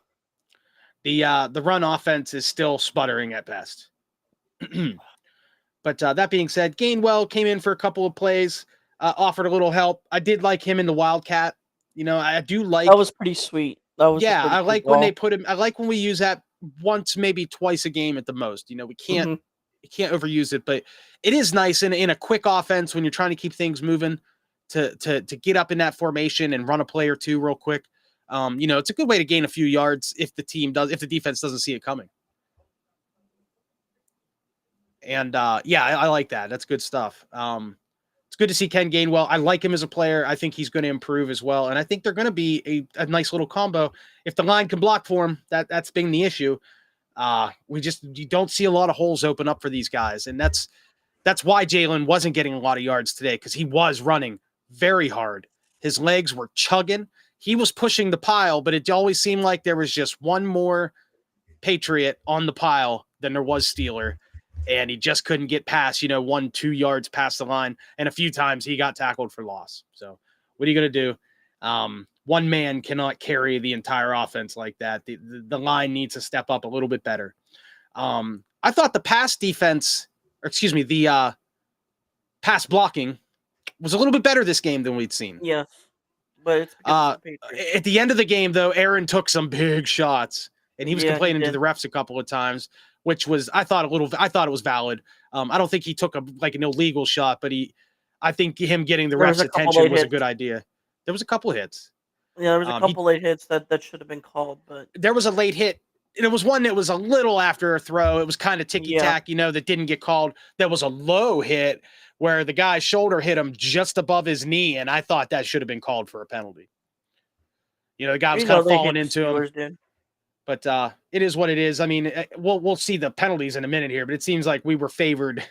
The run offense is still sputtering at best. But that being said, Gainwell came in for a couple of plays, offered a little help. I did like him in the Wildcat. I do like that was pretty sweet. That was I like when they put him. I like when we use that once, maybe twice a game at the most. We can't overuse it, but it is nice in a quick offense when you're trying to keep things moving to get up in that formation and run a play or two real quick. It's a good way to gain a few yards if the defense doesn't see it coming. And I like that. That's good stuff. It's good to see Ken Gainwell. I like him as a player. I think he's going to improve as well. And I think they're going to be a nice little combo. If the line can block for him, that's been the issue. You don't see a lot of holes open up for these guys. And that's why Jaylen wasn't getting a lot of yards today, because he was running very hard. His legs were chugging. He was pushing the pile, but it always seemed like there was just one more Patriot on the pile than there was Steeler. And he just couldn't get past, 1-2 yards past the line. And a few times he got tackled for loss. So what are you going to do? One man cannot carry the entire offense like that. The line needs to step up a little bit better. I thought the pass defense, the pass blocking was a little bit better this game than we'd seen. Yes. But it's because at the end of the game, though, Aaron took some big shots. And he was complaining to the refs a couple of times, which was, I thought it was valid. I don't think he took an illegal shot, but I think him getting the refs' attention was a good idea. There was a couple hits. Yeah, there was a couple late hits that should have been called, but there was a late hit. There was one that was a little after a throw. It was kind of ticky-tack, that didn't get called. There was a low hit where the guy's shoulder hit him just above his knee, and I thought that should have been called for a penalty. The guy was kind of falling into him. Did. But it is what it is. I mean, we'll see the penalties in a minute here, but it seems like we were favored.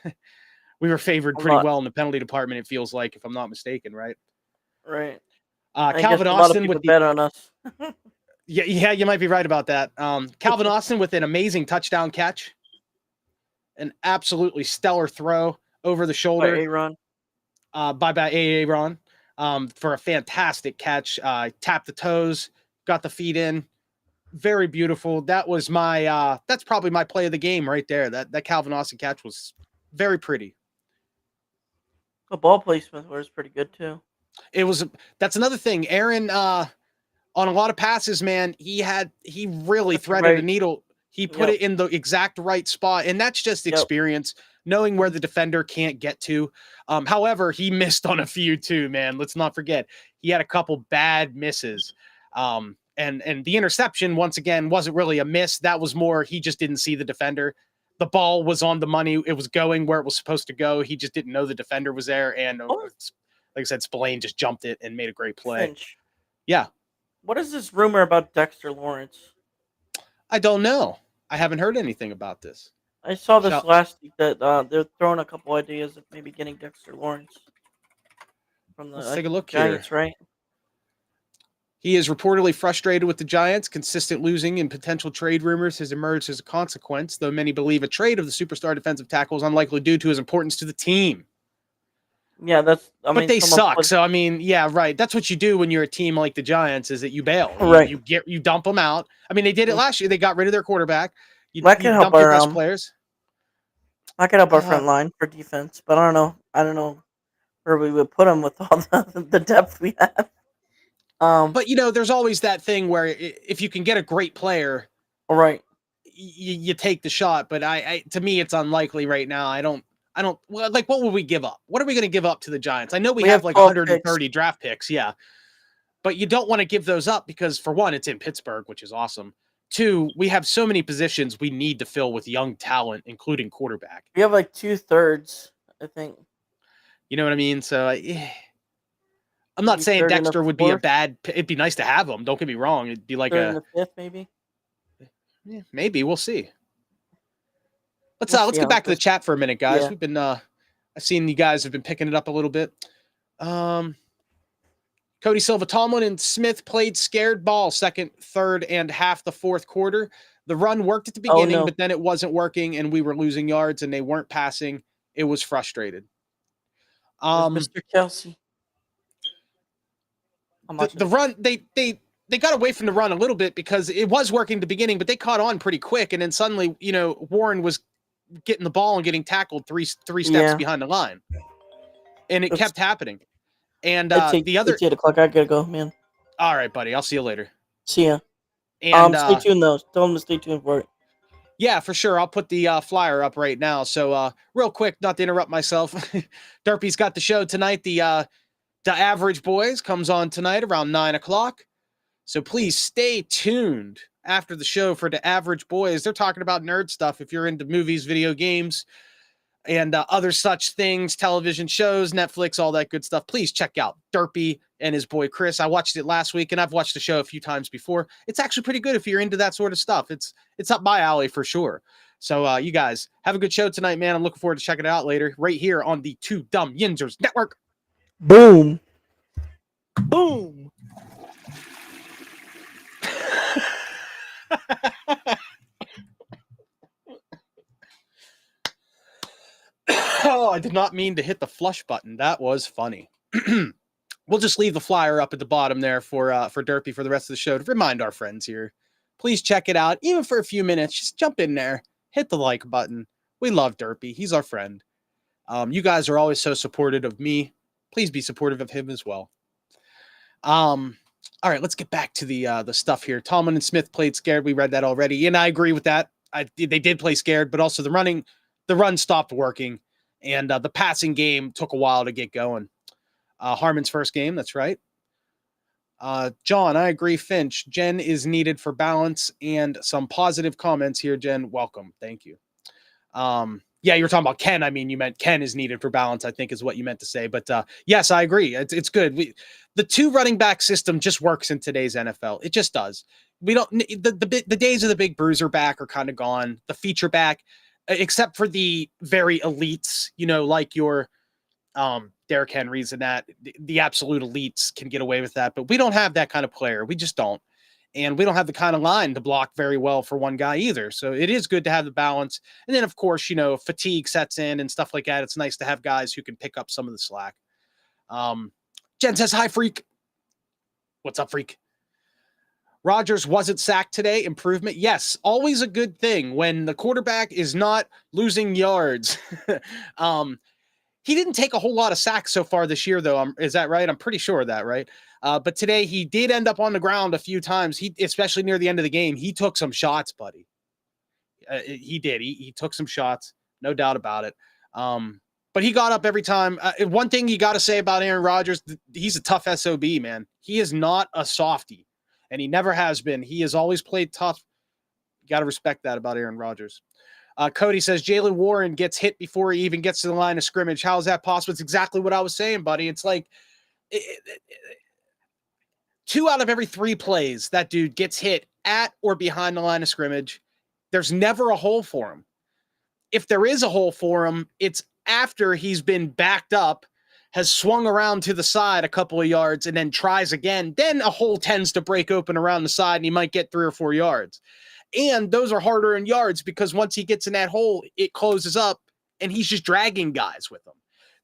We were favored pretty well in the penalty department, it feels like, if I'm not mistaken, right? Right. Calvin Austin with bet on us. Yeah, you might be right about that. Calvin Austin with an amazing touchdown catch. An absolutely stellar throw over the shoulder. By Aaron. For a fantastic catch. Tapped the toes, got the feet in. Very beautiful. That was that's probably my play of the game right there. That Calvin Austin catch was very pretty. The ball placement was pretty good too. That's another thing. Aaron, on a lot of passes, man, he really threaded the needle. He put it in the exact right spot, and that's just experience, knowing where the defender can't get to. However, he missed on a few too, man. Let's not forget. He had a couple bad misses. And the interception, once again, wasn't really a miss. That was more, he just didn't see the defender. The ball was on the money. It was going where it was supposed to go. He just didn't know the defender was there. And like I said, Spillane just jumped it and made a great play. Finch. Yeah. What is this rumor about Dexter Lawrence? I don't know. I haven't heard anything about this. I saw this Shall, last week that they're throwing a couple ideas of maybe getting Dexter Lawrence from the let's take a look here. Giants, right? He is reportedly frustrated with the Giants. Consistent losing and potential trade rumors has emerged as a consequence, though many believe a trade of the superstar defensive tackle is unlikely due to his importance to the team. Yeah, I But mean, they someone suck. put So I mean, yeah, right. That's what you do when you're a team like the Giants, is that you bail. right. You dump them out. I mean, they did it last year. They got rid of their quarterback. That You could help dump your our best players. front line for defense, but I don't know. I don't know where we would put him with all the depth we have. But there's always that thing where if you can get a great player, right. you take the shot. But to me, it's unlikely right now. I don't. Well, like, what would we give up? What are we going to give up to the Giants? I know we have like 12 130 draft picks. Yeah. But you don't want to give those up because, for one, it's in Pittsburgh, which is awesome. Two, we have so many positions we need to fill with young talent, including quarterback. We have like 2/3, I think. You know what I mean? So I'm not saying Dexter would be a bad. It'd be nice to have him. Don't get me wrong. It'd be like third and the fifth, maybe. Yeah, maybe we'll see. Let's get back to the chat for a minute, guys. Yeah. We've been I've seen you guys have been picking it up a little bit. Cody Silva, Tomlin, and Smith played scared ball second, third, and half the fourth quarter. The run worked at the beginning, but then it wasn't working, and we were losing yards, and they weren't passing. It was frustrated. Mr. Kelsey. The run, they got away from the run a little bit because it was working at the beginning, but they caught on pretty quick, and then suddenly, Warren was getting the ball and getting tackled three steps behind the line, and it kept happening. And the other, it's 8 o'clock. I gotta go, man. All right, buddy. I'll see you later. See ya. And stay tuned though. Tell them to stay tuned for it. Yeah, for sure. I'll put the flyer up right now. So real quick, not to interrupt myself, Derpy's got the show tonight. The Average Boys comes on tonight around 9 o'clock. So please stay tuned after the show for the Average Boys. They're talking about nerd stuff. If you're into movies, video games, and other such things, television shows, Netflix, all that good stuff, please check out Derpy and his boy Chris. I watched it last week, and I've watched the show a few times before. It's actually pretty good if you're into that sort of stuff. It's up my alley for sure. So you guys have a good show tonight, man. I'm looking forward to checking it out later, right here on the Two Dumb Yinzers Network. Boom. Boom. Oh, I did not mean to hit the flush button. That was funny. We'll just leave the flyer up at the bottom there for Derpy for the rest of the show to remind our friends here. Please check it out, even for a few minutes. Just jump in there, hit the like button. We love Derpy. He's our friend. You guys are always so supportive of me. Please be supportive of him as well. All right, let's get back to the stuff here. Tomlin and Smith played scared. We read that already, and I agree with that. They did play scared, but also the run stopped working, and the passing game took a while to get going. Harmon's first game, that's right. John, I agree. Finch, Jen is needed for balance, and some positive comments here. Jen, welcome. Thank you. Yeah, you were talking about Ken. I mean, you meant Ken is needed for balance, I think is what you meant to say. But yes, I agree. It's good. The two running back system just works in today's NFL. It just does. We don't the days of the big bruiser back are kind of gone. The feature back, except for the very elites, like your Derrick Henrys and that, the absolute elites can get away with that. But we don't have that kind of player. We just don't. And we don't have the kind of line to block very well for one guy either. So it is good to have the balance. And then, of course, fatigue sets in and stuff like that. It's nice to have guys who can pick up some of the slack. Jen says, hi, Freak. What's up, Freak? Rodgers wasn't sacked today. Improvement. Yes, always a good thing when the quarterback is not losing yards. He didn't take a whole lot of sacks so far this year, though. Is that right? I'm pretty sure of that, right? But today he did end up on the ground a few times. Especially near the end of the game, he took some shots, buddy. He did. He took some shots, no doubt about it. But he got up every time. One thing you got to say about Aaron Rodgers, he's a tough SOB, man. He is not a softie, and he never has been. He has always played tough. You got to respect that about Aaron Rodgers. Cody says Jaylen Warren gets hit before he even gets to the line of scrimmage. How is that possible? It's exactly what I was saying, buddy. It's like 2 out of every 3 plays, that dude gets hit at or behind the line of scrimmage. There's never a hole for him. if there is a hole for him, it's after he's been backed up, has swung around to the side a couple of yards, and then tries again. Then a hole tends to break open around the side, and he might get 3 or 4 yards. And those are harder in yards because once he gets in that hole, it closes up, and he's just dragging guys with him.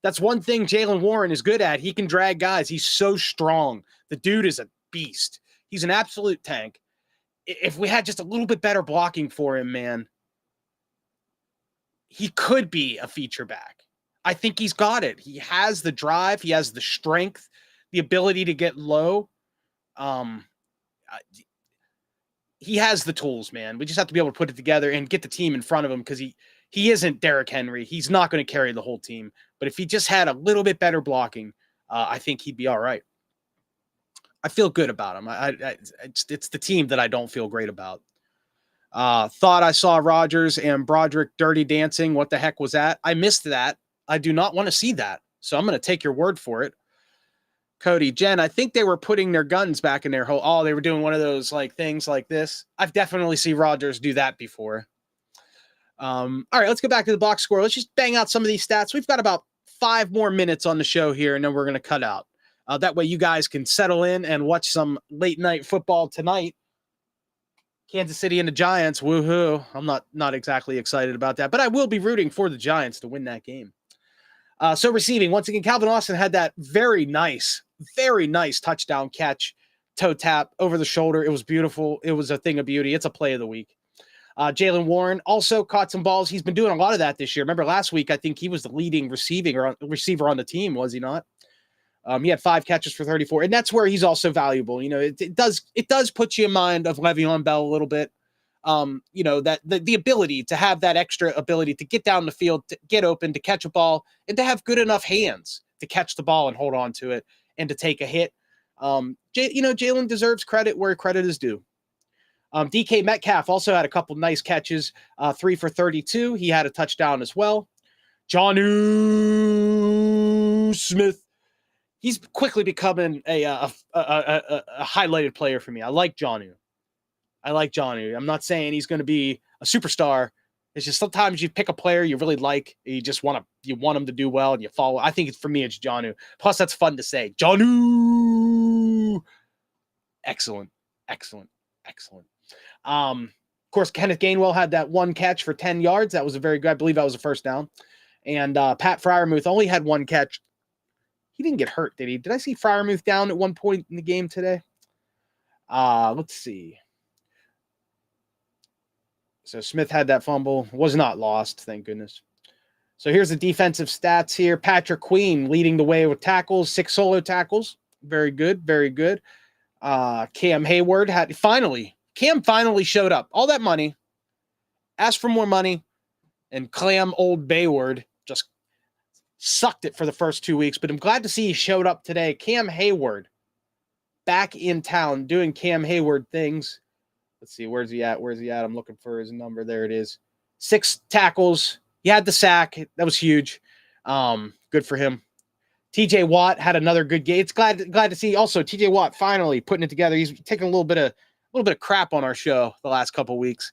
That's one thing Jaylen Warren is good at. He can drag guys. He's so strong. The dude is a beast. He's an absolute tank. If we had just a little bit better blocking for him, man, he could be a feature back. I think he's got it. He has the drive. He has the strength, the ability to get low. He has the tools, man. We just have to be able to put it together and get the team in front of him because he isn't Derrick Henry. He's not going to carry the whole team. But if he just had a little bit better blocking, I think he'd be all right. I feel good about him. It's the team that I don't feel great about. Thought I saw Rodgers and Broderick dirty dancing. What the heck was that? I missed that. I do not want to see that. So I'm going to take your word for it. Cody, Jen, I think they were putting their guns back in their hole. Oh, they were doing one of those like things like this. I've definitely seen Rodgers do that before. All right, let's go back to the box score. Let's just bang out some of these stats. We've got about 5 more minutes on the show here, and then we're going to cut out. That way you guys can settle in and watch some late night football tonight. Kansas City and the Giants, woohoo. I'm not exactly excited about that, but I will be rooting for the Giants to win that game. So receiving, once again, Calvin Austin had that very nice touchdown catch, toe tap over the shoulder. It was beautiful. It was a thing of beauty. It's a play of the week. Jaylen Warren also caught some balls. He's been doing a lot of that this year. Remember last week, I think he was the leading receiver on the team, was he not? He had 5 catches for 34, and that's where he's also valuable. You know, it does put you in mind of Le'Veon Bell a little bit. You know, that the ability to have that extra ability to get down the field, to get open, to catch a ball, and to have good enough hands to catch the ball and hold on to it and to take a hit. Jaylen deserves credit where credit is due. DK Metcalf also had a couple nice catches, 3 for 32. He had a touchdown as well. Jonnu Smith. He's quickly becoming a highlighted player for me. I like Jonnu. I'm not saying he's going to be a superstar. It's just sometimes you pick a player you really like, and you want him to do well, and you follow. I think for me, it's Jonnu. Plus, that's fun to say. Jonnu. Excellent. Of course, Kenneth Gainwell had that 1 catch for 10 yards. That was a very good. I believe that was a first down. And Pat Freiermuth only had 1 catch. He didn't get hurt, did he? Did I see Freiermuth down at one point in the game today? Let's see. So Smith had that fumble. Was not lost, thank goodness. So here's the defensive stats here. Patrick Queen leading the way with tackles, 6 solo tackles. Very good. Cam Hayward Cam finally showed up. All that money, asked for more money, and Clam Old Bayward just sucked it for the first 2 weeks, but I'm glad to see he showed up today. Cam Hayward back in town doing Cam Hayward things. Let's see, where's he at? I'm looking for his number. There it is. 6 tackles. He had the sack. That was huge. Good for him. TJ Watt had another good game. It's glad to see also TJ Watt finally putting it together. He's taking a little bit of crap on our show the last couple of weeks.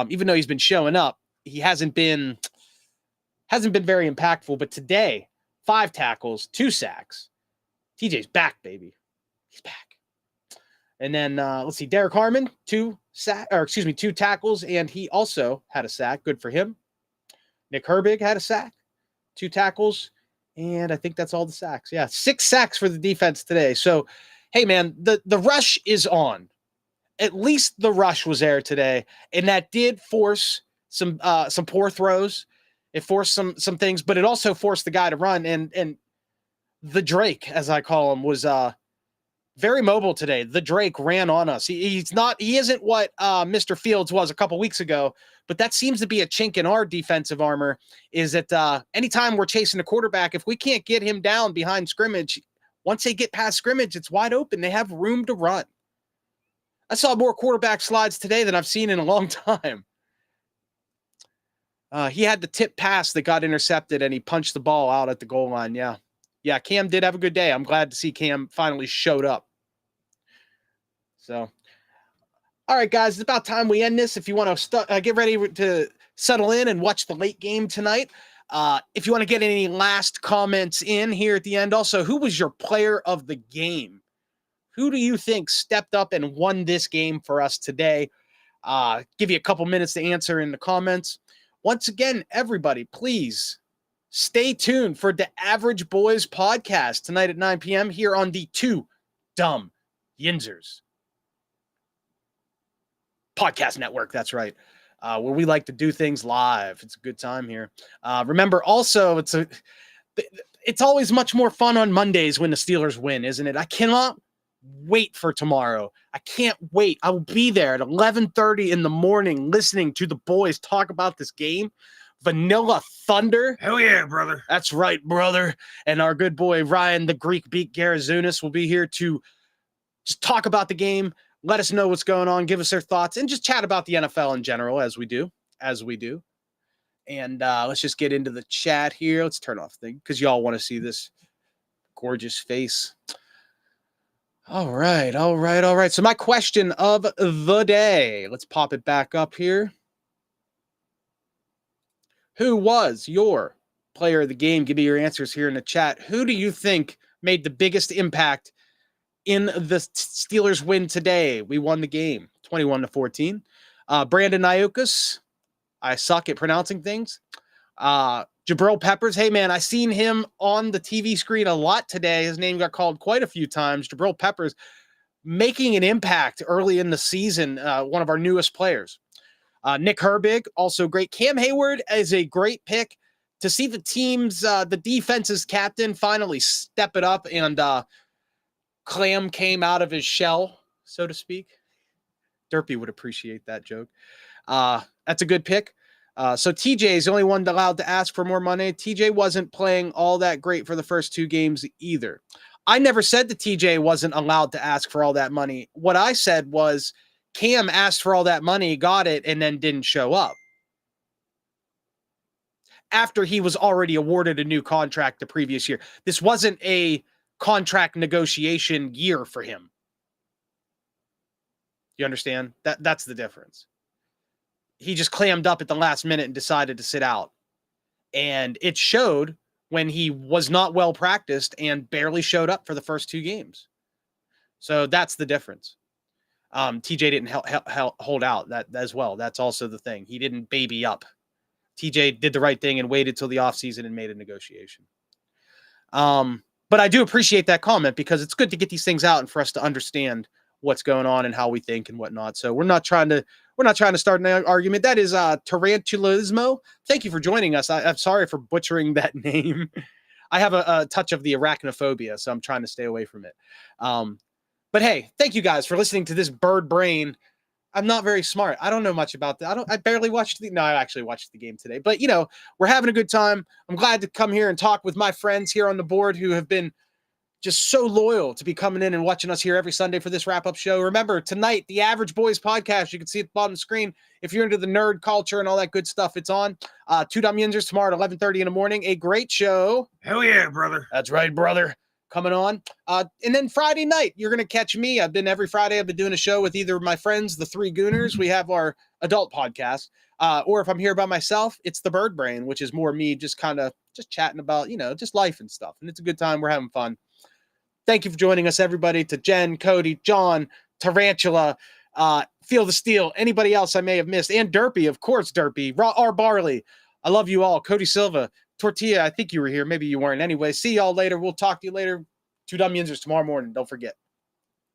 Even though he's been showing up, he hasn't been very impactful, but today, 5 tackles, 2 sacks. TJ's back, baby. He's back. And then let's see, Derek Harmon, 2 tackles, and he also had a sack. Good for him. Nick Herbig had a sack, 2 tackles, and I think that's all the sacks. Yeah, 6 sacks for the defense today. So, hey, man, the rush is on. At least the rush was there today, and that did force some poor throws. It forced some things, but it also forced the guy to run. And the Drake, as I call him, was very mobile today. The Drake ran on us. He isn't what Mr. Fields was a couple weeks ago, but that seems to be a chink in our defensive armor, is that anytime we're chasing a quarterback, if we can't get him down behind scrimmage, once they get past scrimmage, it's wide open. They have room to run. I saw more quarterback slides today than I've seen in a long time. He had the tip pass that got intercepted, and he punched the ball out at the goal line. Yeah, Cam did have a good day. I'm glad to see Cam finally showed up. So, all right, guys, it's about time we end this. If you want to get ready to settle in and watch the late game tonight. If you want to get any last comments in here at the end, also, who was your player of the game? Who do you think stepped up and won this game for us today? Give you a couple minutes to answer in the comments. Once again, everybody, please stay tuned for the Average Boys podcast tonight at 9 p.m. here on the Two Dumb Yinzers podcast network. That's right. Where we like to do things live. It's a good time here. Remember, also, it's always much more fun on Mondays when the Steelers win, isn't it? I cannot wait for tomorrow. I can't wait. I will be there at 11:30 in the morning listening to the boys talk about this game. Vanilla Thunder. Hell yeah, brother. That's right, brother. And our good boy Ryan, the Greek beat Garazunas, will be here to just talk about the game, let us know what's going on, give us their thoughts, and just chat about the NFL in general as we do. And let's just get into the chat here. Let's turn off the thing because y'all want to see this gorgeous face. All right. So my question of the day, let's pop it back up here. Who was your player of the game? Give me your answers here in the chat. Who do you think made the biggest impact in the Steelers win today? We won the game 21-14. Brandon Ayukas. I suck at pronouncing things. Jabril Peppers. Hey, man, I seen him on the TV screen a lot today. His name got called quite a few times. Jabril Peppers making an impact early in the season. One of our newest players. Nick Herbig, also great. Cam Hayward is a great pick to see the team's, the defense's captain finally step it up, and Clam came out of his shell, so to speak. Derpy would appreciate that joke. That's a good pick. So TJ is the only one allowed to ask for more money. TJ wasn't playing all that great for the first two games either. I never said that TJ wasn't allowed to ask for all that money. What I said was Cam asked for all that money, got it, and then didn't show up after he was already awarded a new contract the previous year. This wasn't a contract negotiation year for him. You understand? That's the difference. He just clammed up at the last minute and decided to sit out. And it showed when he was not well practiced and barely showed up for the first two games. So that's the difference. TJ didn't hold out that as well. That's also the thing. He didn't baby up. TJ did the right thing and waited till the offseason and made a negotiation. But I do appreciate that comment because it's good to get these things out and for us to understand what's going on and how we think and whatnot. So we're not trying to start an argument. That is Tarantulismo. Thank you for joining us. I'm sorry for butchering that name. I have a touch of the arachnophobia, so I'm trying to stay away from it. But hey, thank you guys for listening to this bird brain. I'm not very smart. I don't know much about that. I barely watched I actually watched the game today, but we're having a good time. I'm glad to come here and talk with my friends here on the board who have been just so loyal to be coming in and watching us here every Sunday for this wrap-up show. Remember, tonight, the Average Boys podcast, you can see at the bottom of the screen. If you're into the nerd culture and all that good stuff, it's on. Two Dumb Yinzers tomorrow at 11:30 in the morning. A great show. Hell yeah, brother. That's right, brother. Coming on. And then Friday night, you're going to catch me. Every Friday, I've been doing a show with either of my friends, the Three Gooners. We have our adult podcast. Or if I'm here by myself, it's the Bird Brain, which is more me just kind of just chatting about, just life and stuff. And it's a good time. We're having fun. Thank you for joining us, everybody. To Jen, Cody, John, Tarantula, Feel the Steel, anybody else I may have missed, and Derpy, of course, Derpy, R. Barley. I love you all. Cody Silva, Tortilla, I think you were here. Maybe you weren't. Anyway, see y'all later. We'll talk to you later. Two Dumb Yinzers tomorrow morning. Don't forget.